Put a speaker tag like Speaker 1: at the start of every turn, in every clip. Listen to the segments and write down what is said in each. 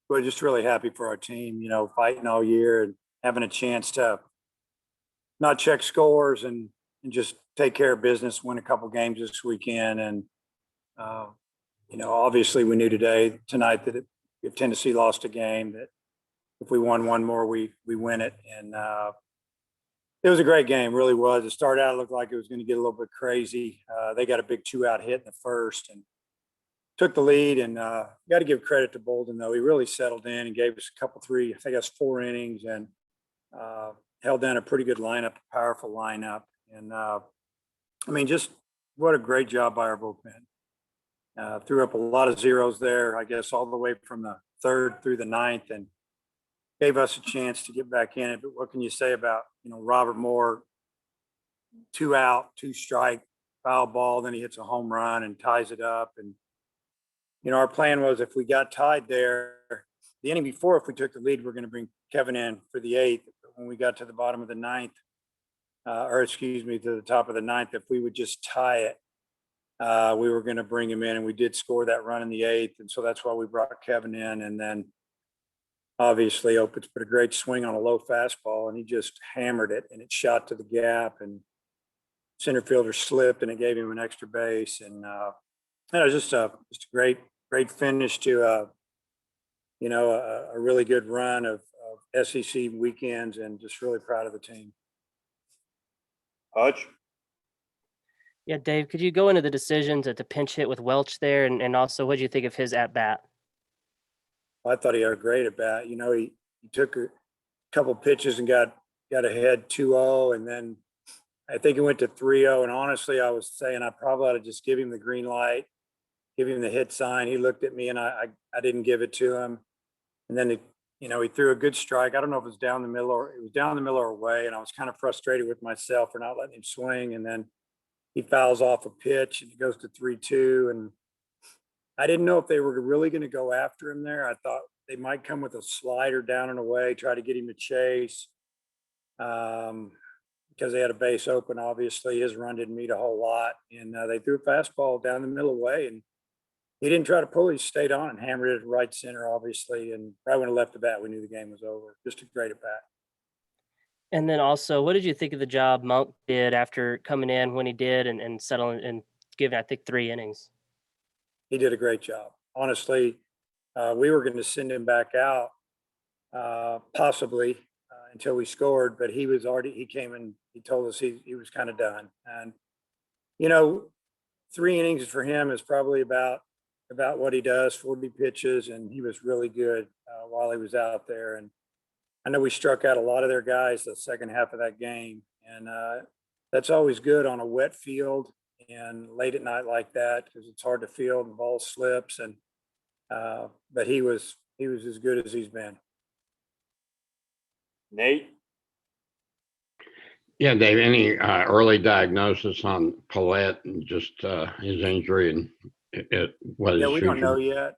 Speaker 1: we're just really happy for our team, fighting all year and having a chance to not check scores and just take care of business, win a couple games this weekend. And, uh, obviously we knew tonight that if Tennessee lost a game, that if we won one more, we win it. And it was a great game, really was. It started out, it looked like it was going to get a little bit crazy. They got a big 2-out hit in the first and took the lead. And got to give credit to Bolden, though. He really settled in and gave us a couple, I think that's 4 innings, and held down a pretty good lineup, a powerful lineup. And just what a great job by our bullpen. Threw up a lot of zeros there, I guess, all the way from the 3rd through the 9th, and gave us a chance to get back in it. But what can you say about, Robert Moore, 2 out, 2 strike, foul ball, then he hits a home run and ties it up. And, our plan was if we got tied there, the inning before, if we took the lead, we're going to bring Kevin in for the 8th. But when we got to the bottom of the 9th, to the top of the 9th, if we would just tie it, we were going to bring him in, and we did score that run in the 8th. And so that's why we brought Kevin in. And then obviously Opitz put a great swing on a low fastball, and he just hammered it, and it shot to the gap, and center fielder slipped, and it gave him an extra base. And it was just a great finish to a really good run of SEC weekends, and just really proud of the team.
Speaker 2: Hutch?
Speaker 3: Yeah, Dave, could you go into the decision to pinch hit with Welch there, and also what did you think of his at bat?
Speaker 1: I thought he had a great at bat. He took a couple pitches and got ahead 2-0, and then I think he went to 3-0. And honestly, I was saying I probably ought to just give him the green light, give him the hit sign. He looked at me, and I didn't give it to him. And then he threw a good strike. I don't know if it was down the middle or away, and I was kind of frustrated with myself for not letting him swing. And then he fouls off a pitch, and he goes to 3-2. And I didn't know if they were really going to go after him there. I thought they might come with a slider down and away, try to get him to chase, because they had a base open. Obviously, his run didn't meet a whole lot, and they threw a fastball down the middle away, and he didn't try to pull. He stayed on and hammered it at right center, obviously, and right when he left the bat, we knew the game was over. Just a great at bat.
Speaker 3: And then also, what did you think of the job Monk did after coming in when he did and settling and giving, I think, 3 innings?
Speaker 1: He did a great job. Honestly, we were going to send him back out possibly until we scored, but he came and he told us he was kind of done. And, 3 innings for him is probably about what he does, 40 pitches, and he was really good while he was out there. And I know we struck out a lot of their guys the second half of that game, and that's always good on a wet field and late at night like that, because it's hard to field and ball slips. And but he was as good as he's been.
Speaker 2: Nate?
Speaker 4: Yeah, Dave, any early diagnosis on Paulette and just his injury and what his
Speaker 1: Yeah, we don't
Speaker 4: future?
Speaker 1: know yet.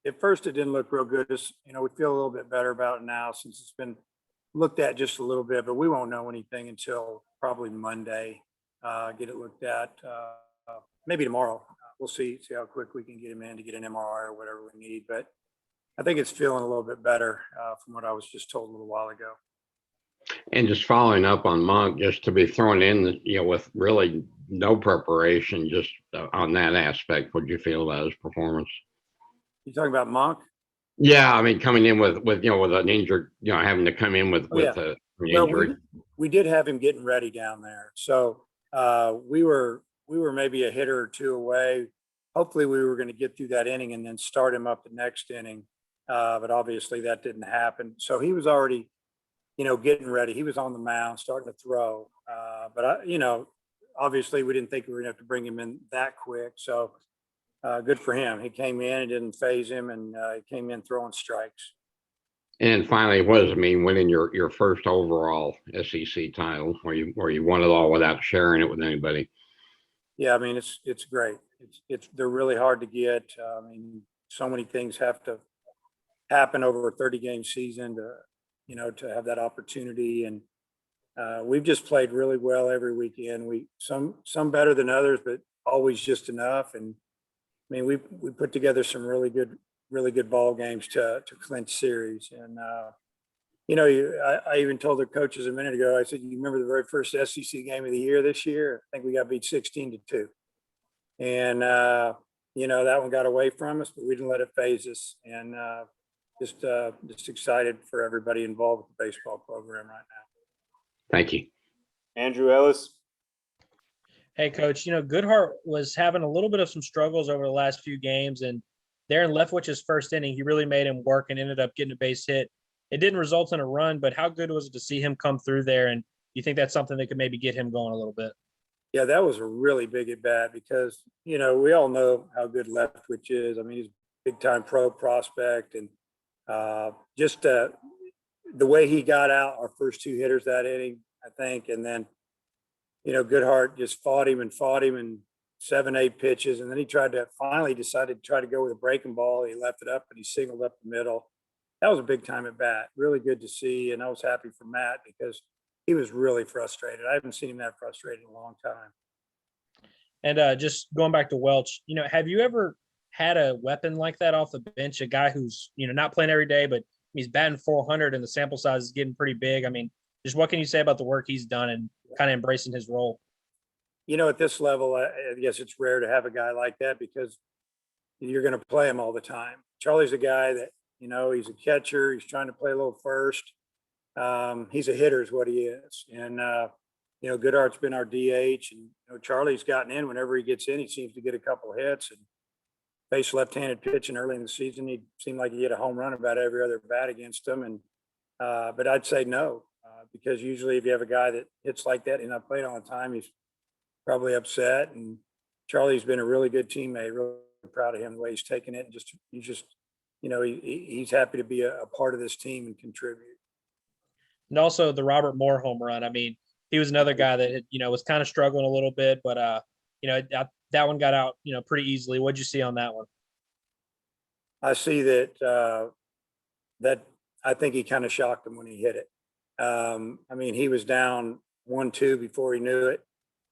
Speaker 1: At first it didn't look real good. We feel a little bit better about it now since it's been looked at just a little bit, but we won't know anything until probably Monday. Get it looked at, maybe tomorrow. We'll see how quick we can get him in to get an MRI or whatever we need. But I think it's feeling a little bit better from what I was just told a little while ago.
Speaker 4: And just following up on Monk, just to be thrown in, with really no preparation, just on that aspect, what do you feel about his performance?
Speaker 1: You talking about Monk?
Speaker 4: Yeah, I mean, coming in with an injured, having to come in with an injury.
Speaker 1: We did have him getting ready down there, so we were maybe a hitter or 2 away. Hopefully, we were going to get through that inning and then start him up the next inning, but obviously that didn't happen. So he was already, getting ready. He was on the mound, starting to throw. But obviously we didn't think we were going to have to bring him in that quick. So good for him. He came in, it didn't phase him, and he came in throwing strikes.
Speaker 4: And finally, what does it mean winning your first overall SEC title, where you won it all without sharing it with anybody?
Speaker 1: Yeah, I mean, it's great. They're really hard to get. So many things have to happen over a 30-game season to have that opportunity. And we've just played really well every weekend. Some better than others, but always just enough. And I mean, we put together some really good really good ball games to clinch series. And, I even told the coaches a minute ago, I said, you remember the very first SEC game of the year this year? I think we got beat 16-2. And, that one got away from us, but we didn't let it phase us. And just excited for everybody involved with the baseball program right now.
Speaker 4: Thank you.
Speaker 2: Andrew Ellis.
Speaker 5: Hey, Coach, Goodhart was having a little bit of some struggles over the last few games, and there in Leftwich's first inning, he really made him work and ended up getting a base hit. It didn't result in a run, but how good was it to see him come through there? And you think that's something that could maybe get him going a little bit?
Speaker 1: Yeah, that was a really big at bat because, we all know how good Leftwich is. I mean, he's a big time pro prospect, and just the way he got out our first two hitters that inning, I think. And then, Goodhart just fought him in 7-8 pitches. And then he finally decided to try to go with a breaking ball. He left it up and he singled up the middle. That was a big time at bat. Really good to see. And I was happy for Matt because he was really frustrated. I haven't seen him that frustrated in a long time.
Speaker 5: And just going back to Welch, have you ever had a weapon like that off the bench, a guy who's, not playing every day, but he's batting 400 and the sample size is getting pretty big? I mean, just what can you say about the work he's done and kind of embracing his role?
Speaker 1: At this level, I guess it's rare to have a guy like that because you're going to play him all the time. Charlie's a guy that, he's a catcher. He's trying to play a little first. He's a hitter is what he is. And, Goodhart's been our DH, and, Charlie's gotten in. Whenever he gets in, he seems to get a couple of hits. And faced left-handed pitching early in the season, he seemed like he hit a home run about every other bat against him. And but I'd say no, because usually if you have a guy that hits like that and not playing all the time, he's probably upset. And Charlie's been a really good teammate. Really proud of him the way he's taken it, and he's happy to be a part of this team and contribute.
Speaker 5: And also the Robert Moore home run. I mean, he was another guy that, was kind of struggling a little bit, but, that one got out, pretty easily. What'd you see on that one?
Speaker 1: I see that I think he kind of shocked him when he hit it. I mean, he was down 1-2 before he knew it,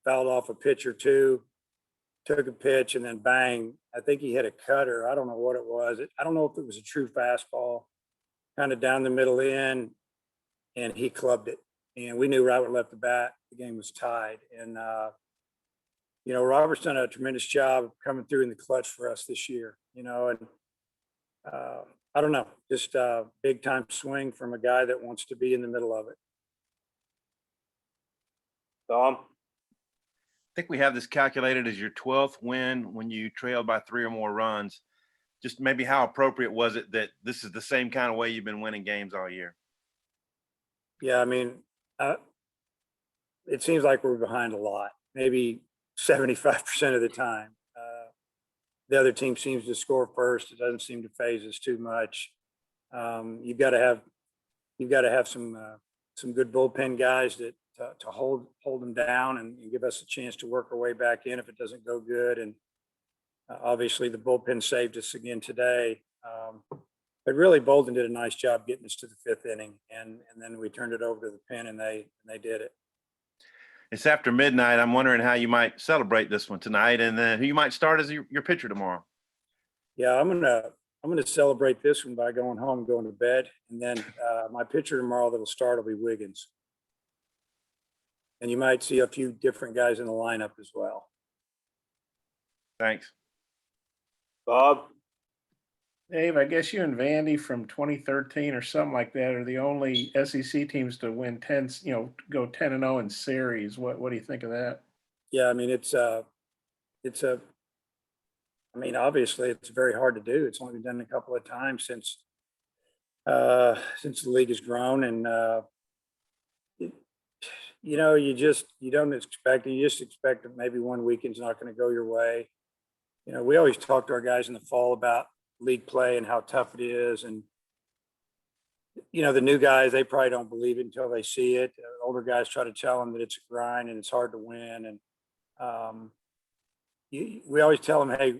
Speaker 1: fouled off a pitch or two, took a pitch, and then bang. I think he hit a cutter. I don't know what it was. I don't know if it was a true fastball, kind of down the middle in, and he clubbed it. And we knew right when left the bat, the game was tied. And, Robert's done a tremendous job of coming through in the clutch for us this year, and I don't know, just a big time swing from a guy that wants to be in the middle of it.
Speaker 2: Tom.
Speaker 6: I think we have this calculated as your 12th win when you trailed by 3 or more runs. Just maybe how appropriate was it that this is the same kind of way you've been winning games all year?
Speaker 1: Yeah, I mean, it seems like we're behind a lot, maybe 75% of the time. The other team seems to score first. It doesn't seem to phase us too much. You've got to have some good bullpen guys that to hold them down and give us a chance to work our way back in if it doesn't go good. And obviously the bullpen saved us again today. But really Bolden did a nice job getting us to the 5th inning, and then we turned it over to the pen and they did it.
Speaker 6: It's after midnight. I'm wondering how you might celebrate this one tonight, and then who you might start as your pitcher tomorrow.
Speaker 1: Yeah, I'm gonna celebrate this one by going home and going to bed, and then my pitcher tomorrow that'll start will be Wiggins, and you might see a few different guys in the lineup as well.
Speaker 6: Thanks.
Speaker 2: Bob.
Speaker 7: Dave, I guess you and Vandy from 2013 or something like that are the only SEC teams to win 10, go 10-0 in series. What do you think of that?
Speaker 1: Yeah, I mean, obviously it's very hard to do. It's only been done a couple of times since the league has grown, and you don't expect it. You just expect that maybe one weekend's not going to go your way. We always talk to our guys in the fall about league play and how tough it is. And, the new guys, they probably don't believe it until they see it. Older guys try to tell them that it's a grind and it's hard to win. And we always tell them, hey,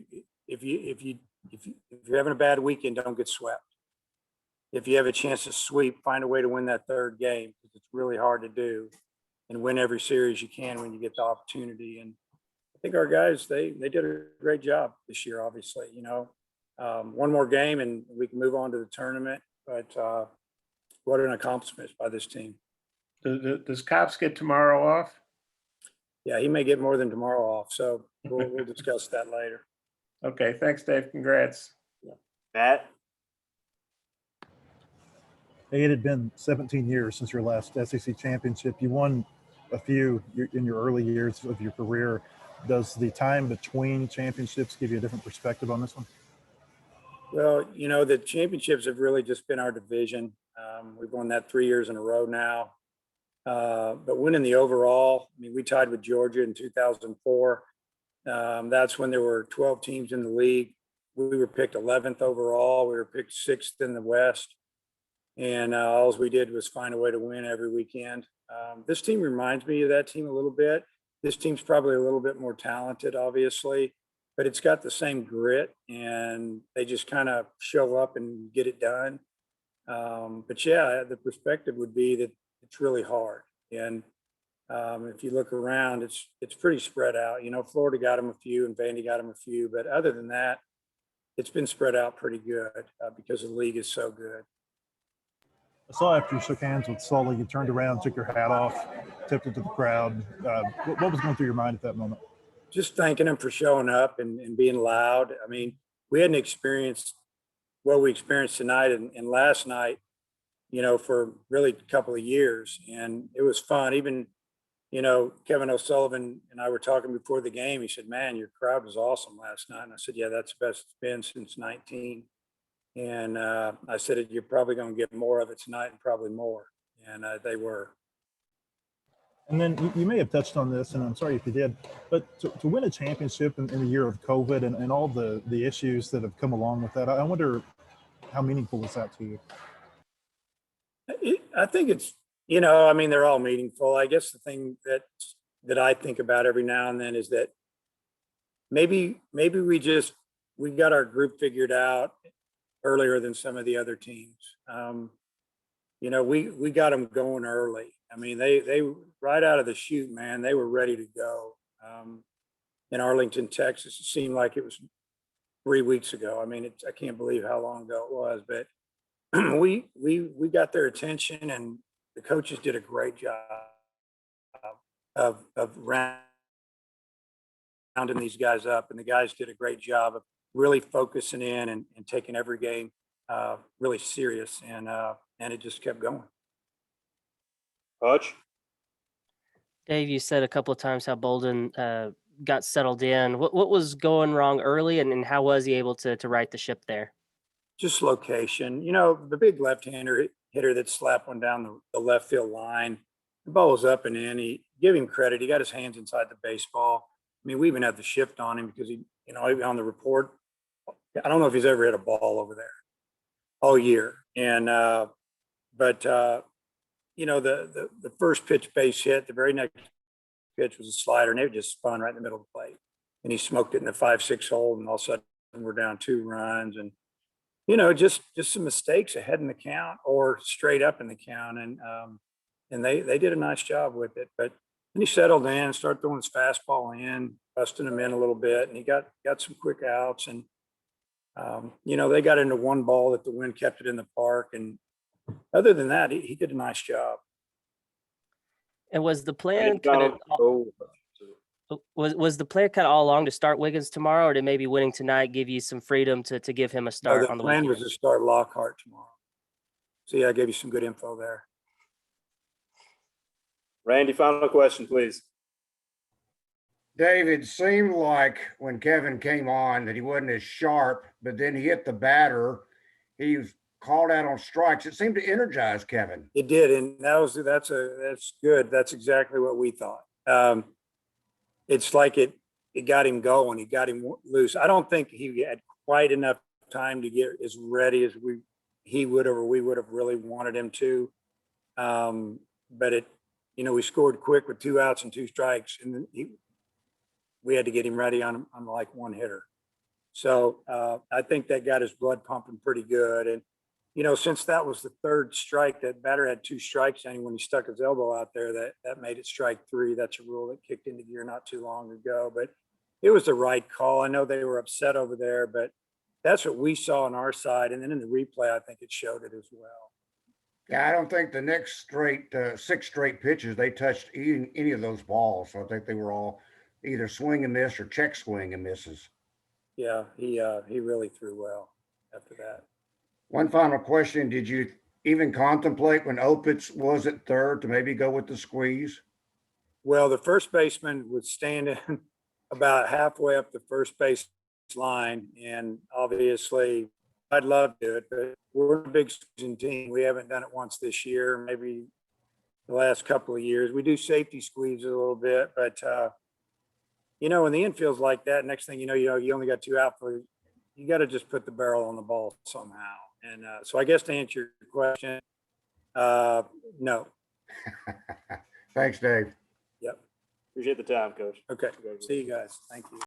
Speaker 1: if you're having a bad weekend, don't get swept. If you have a chance to sweep, find a way to win that third game, because it's really hard to do, and win every series you can when you get the opportunity. And I think our guys, they did a great job this year, obviously. one more game and we can move on to the tournament. But what an accomplishment by this team.
Speaker 7: Does Cops get tomorrow off?
Speaker 1: Yeah, he may get more than tomorrow off. So we'll discuss that later.
Speaker 7: Okay, thanks, Dave. Congrats.
Speaker 2: Matt,
Speaker 8: Hey, it had been 17 years since your last SEC championship. You won a few in your early years of your career. Does the time between championships give you a different perspective on this one?
Speaker 1: Well, the championships have really just been our division. We've won that 3 years in a row now. But winning the overall, I mean, we tied with Georgia in 2004. That's when there were 12 teams in the league. We were picked 11th overall. We were picked 6th in the West. And all we did was find a way to win every weekend. This team reminds me of that team a little bit. This team's probably a little bit more talented, obviously, but it's got the same grit and they just kind of show up and get it done. But yeah, the perspective would be that it's really hard. And if you look around, it's pretty spread out. Florida got them a few and Vandy got them a few, but other than that, it's been spread out pretty good because the league is so good.
Speaker 8: I saw after you shook hands with Sully, you turned around, took your hat off, tipped it to the crowd. What was going through your mind at that moment?
Speaker 1: Just thanking him for showing up and being loud. I mean, we hadn't experienced what we experienced tonight and last night, for really a couple of years. And it was fun. Even, Kevin O'Sullivan and I were talking before the game. He said, man, your crowd was awesome last night. And I said, yeah, that's the best it's been since 19. And I said, you're probably going to get more of it tonight and probably more. And they were.
Speaker 8: And then you may have touched on this, and I'm sorry if you did, but to win a championship in a year of COVID and all the issues that have come along with that, I wonder how meaningful is that to you?
Speaker 1: I think it's, I mean, they're all meaningful. I guess the thing that I think about every now and then is that maybe we got our group figured out earlier than some of the other teams. We got them going early. I mean, they right out of the chute, man, they were ready to go. In Arlington, Texas, it seemed like it was 3 weeks ago. I mean, I can't believe how long ago it was, but we got their attention, and the coaches did a great job of rounding these guys up, and the guys did a great job of really focusing in and taking every game really serious, and it just kept going.
Speaker 2: Hutch,
Speaker 3: Dave, you said a couple of times how Bolden got settled in. What was going wrong early, and how was he able to right the ship there?
Speaker 1: Just location. The big left-hander hitter that slapped one down the left field line. The ball was up and in. Give him credit. He got his hands inside the baseball. I mean, we even had the shift on him because he on the report, I don't know if he's ever hit a ball over there all year. And the first pitch base hit, the very next pitch was a slider, and it just spun right in the middle of the plate. And he smoked it in the 5-6 hole, and all of a sudden we're down 2 runs. And just some mistakes ahead in the count or straight up in the count. And they did a nice job with it. But then he settled in and started throwing his fastball in, busting him in a little bit. And he got some quick outs. And, they got into one ball that the wind kept it in the park. And other than that, he did a nice job.
Speaker 3: And was the plan was the plan kind of all along to start Wiggins tomorrow, or did maybe winning tonight give you some freedom to give him a start on the
Speaker 1: plan
Speaker 3: weekend?
Speaker 1: was to start Lockhart tomorrow. So yeah, I gave you some good info there.
Speaker 2: Randy, final question, please.
Speaker 9: David, seemed like when Kevin came on that he wasn't as sharp, but then he hit the batter. He was called out on strikes. It seemed to energize Kevin.
Speaker 1: It did, and that's good. That's exactly what we thought. It's like it got him going. It got him loose. I don't think he had quite enough time to get as ready as he would have or we would have really wanted him to. But we scored quick with 2 outs and 2 strikes, and we had to get him ready on like one hitter. So I think that got his blood pumping pretty good. And since that was the 3rd strike, that batter had 2 strikes, and when he stuck his elbow out there, that made it strike 3. That's a rule that kicked into gear not too long ago, but it was the right call. I know they were upset over there, but that's what we saw on our side. And then in the replay, I think it showed it as well.
Speaker 9: Yeah, I don't think the next six straight pitches, they touched any of those balls. So I think they were all either swing and miss or check swing and misses.
Speaker 1: Yeah, he really threw well after that.
Speaker 9: One final question. Did you even contemplate when Opitz was at third to maybe go with the squeeze?
Speaker 1: Well, the first baseman was standing about halfway up the first base line, and obviously I'd love to do it, but we're a big squeezing team. We haven't done it once this year, maybe the last couple of years. We do safety squeezes a little bit, but you know, when the infield's like that, next thing you know, you only got two outfielders. You got to just put the barrel on the ball somehow. And so I guess to answer your question, no.
Speaker 9: Thanks, Dave.
Speaker 1: Yep.
Speaker 2: Appreciate the time, Coach.
Speaker 1: Okay. See you guys. Thank you.